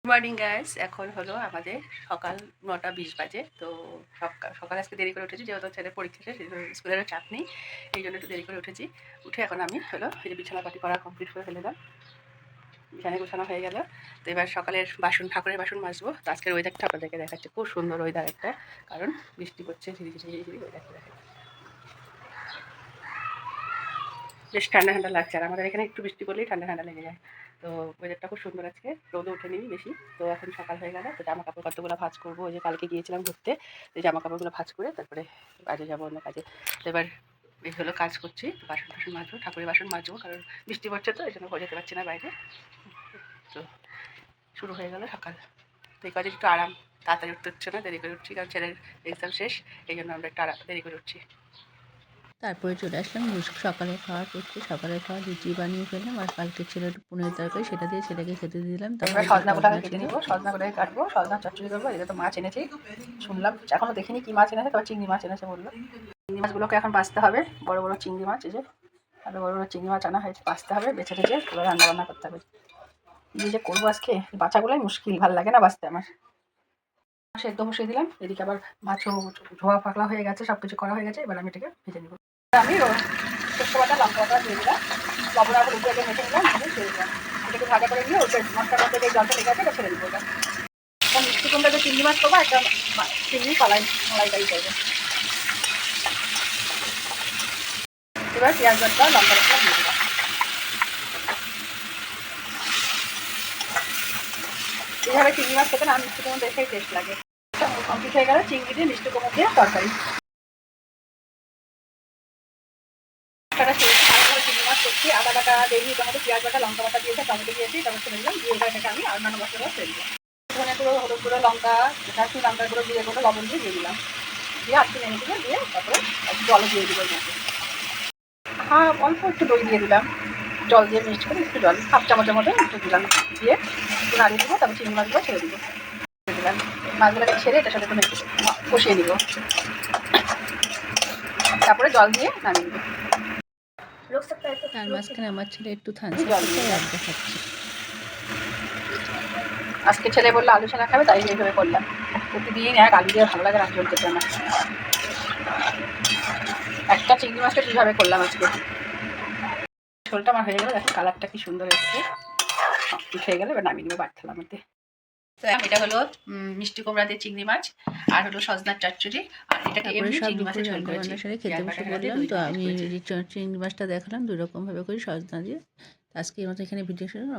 Morning guys, এখন হলো আমাদের সকাল 9:20 বাজে। তো সকালে আজকে দেরি করে উঠেছি, যেহেতু ছেলের পরীক্ষা শেষ, স্কুলেরও চাপ নেই, এই জন্য একটু দেরি করে উঠেছি। উঠে এখন আমি হলো এই যে বিছানা পাটি করা কমপ্লিট করে ফেললাম, বিছানা গোছানো হয়ে গেল। তো এবার সকালের ঠাকুরের বাসন মাজবো। তো আজকের ওয়েদারটা আপনাদেরকে দেখাচ্ছে, খুব সুন্দর ওয়েদার একটা, কারণ বৃষ্টি পড়ছে ঝিরিঝিরি ওয়েদারটা দেখা বেশ ঠান্ডা ঠান্ডা লাগছে। আর আমাদের এখানে একটু বৃষ্টি পড়লেই ঠান্ডা ঠান্ডা লেগে যায়। তো ওয়েদারটা খুব সুন্দর আজকে, রোদও ওঠেনি বেশি। তো এখন সকাল হয়ে গেল, তো জামা কাপড় কতগুলো ভাঁজ করবো। ওই যে কালকে গিয়েছিলাম ঘুরতে, তো জামা কাপড়গুলো ভাঁজ করে তারপরে কাজে যাবো, অন্য কাজে। তো এবার এই হলো কাজ করছি, বাসন টাসন মাজবো, ঠাকুরের বাসন মাজবো, কারণ বৃষ্টি পড়ছে তো এই জন্য যেতে পারছি না বাইরে। তো শুরু হয়ে গেল সকাল। তো এই কাজে একটু আরাম, তাড়াতাড়ি উঠতে হচ্ছে না, দেরি করে উঠছি, কারণ ছেলের এক্সাম শেষ, এই জন্য আমরা একটু দেরি করে উঠছি। তারপরে চলে আসলাম সকালে খাওয়া করতে। সকালে খাওয়া লুচি বানিয়ে ফেললাম, আর কালকে ছিল একটু পনির তরকারি, সেটা দিয়ে ছেলেকে খেতে দিলাম। তারপরে এবার সজনাগুলো কেটে নিবো, সজনাগুলো কাটবো, সজনা চচ্চড়ি করবো। এদিকে তো মাছ এনেছি, শুনলাম, এখনো দেখিনি কি মাছ এনেছে, তবে চিংড়ি মাছ এনেছে বললো। চিংড়ি মাছগুলোকে এখন বাছতে হবে, বড় বড় চিংড়ি মাছ, এই যে আরো বড় বড় চিংড়ি মাছ আনা হয়েছে, বাছতে হবে, বেছে টেছে এবার রান্না বান্না করতে হবে। এই যে করবো আজকে, বাছাগুলোই মুশকিল, ভালো লাগে না বাছতে আমার। সেদ্ধ বসিয়ে দিলাম, এদিকে আবার মাছও ধোয়া পাকলা হয়ে গেছে, সব কিছু করা হয়ে গেছে। এবার আমি এটাকে ভেজে নেবো। আমি সরষে বাটা, লঙ্কা বাটা দিয়ে দিলাম, লবণ আবার উপরে মেখে নিলাম, ছেড়ে দিলাম। এটাকে ভাজা করে নিয়ে ওটা মশলার মধ্যে যে জলটা লেগে আছে এটা ছেড়ে দিবো। একটা মিষ্টি কুমড়া যে চিংড়ি মাছ করবো, একটা চিংড়ি মালাইকারি করবো। এবার পেঁয়াজ বাটা, লঙ্কা বাটা দিয়ে দিলাম। এইভাবে চিংড়ি মাছ খেতে না মিষ্টি কুমড়ো দেখেই টেস্ট লাগে। কমপ্লিট হয়ে গেল চিংড়ি দিয়ে মিষ্টি কুমড়ো দিয়ে তরকারি। চিংড়ি মাছ করছি, আদা বাটা, দেরি টমেটো, পেঁয়াজ বাটা, লঙ্কা বাটা দিয়েছে, টমেটো দিয়েছি, তারপর ছেড়ে দিলাম। দিয়ে এবার এটাকে আমি অন্যান্য মশলা ছেড়ে দিলাম। ধনে গুঁড়ো, হলুদ গুঁড়ো, লঙ্কা, কাশ্মীর লঙ্কা গুঁড়ো, জিরে গুঁড়ো, লবণ দিয়ে দিলাম। দিয়ে আটকে নেমে দিলাম, দিয়ে তারপরে জলও দিয়ে দিব। হ্যাঁ, অল্প একটু দই দিয়ে দিলাম, জল দিয়ে মিক্সড করে একটু জল, হাফ চামচের মতো একটু দিলাম, দিয়ে একটু নাড়িয়ে দেবো। তারপর চিংড়ি মাছগুলো ছেড়ে দিব, দিলাম। মাছগুলোকে ছেড়ে এটার সাথে একটু কষিয়ে নিব, তারপরে জল দিয়ে নামিয়ে দেবো। তার মাঝখানে আমার ছেলে একটু থানসা দেখাচ্ছে। আজকে ছেলে বললো আলু ছানা খাবে, তাই এইভাবে করলাম। প্রতিদিন এক আলু দিয়ে ভালো লাগে না, জল খেতে আমার। একটা চিংড়ি মাছটা কীভাবে করলাম আজকে। ঝোলটা আমার হয়ে গেল, দেখো কালারটা কি সুন্দর এসছে, উঠে গেলে এবার নামিয়ে নেবো বাড়ি থালার মধ্যে। তো এটা হলো মিষ্টি কুমড়া দিয়ে চিংড়ি মাছ, আর হলো সজনার চচ্চড়ি, আর এটাকে এমনি চিংড়ি মাছের ঝোল করেছি। সাথে খেতে বসে বললাম, তো আমি চিংড়ি মাছটা দেখালাম 2 রকম ভাবে করি, সজনা দিয়ে। আজকে এই মতো এখানে ভিডিও শুরু।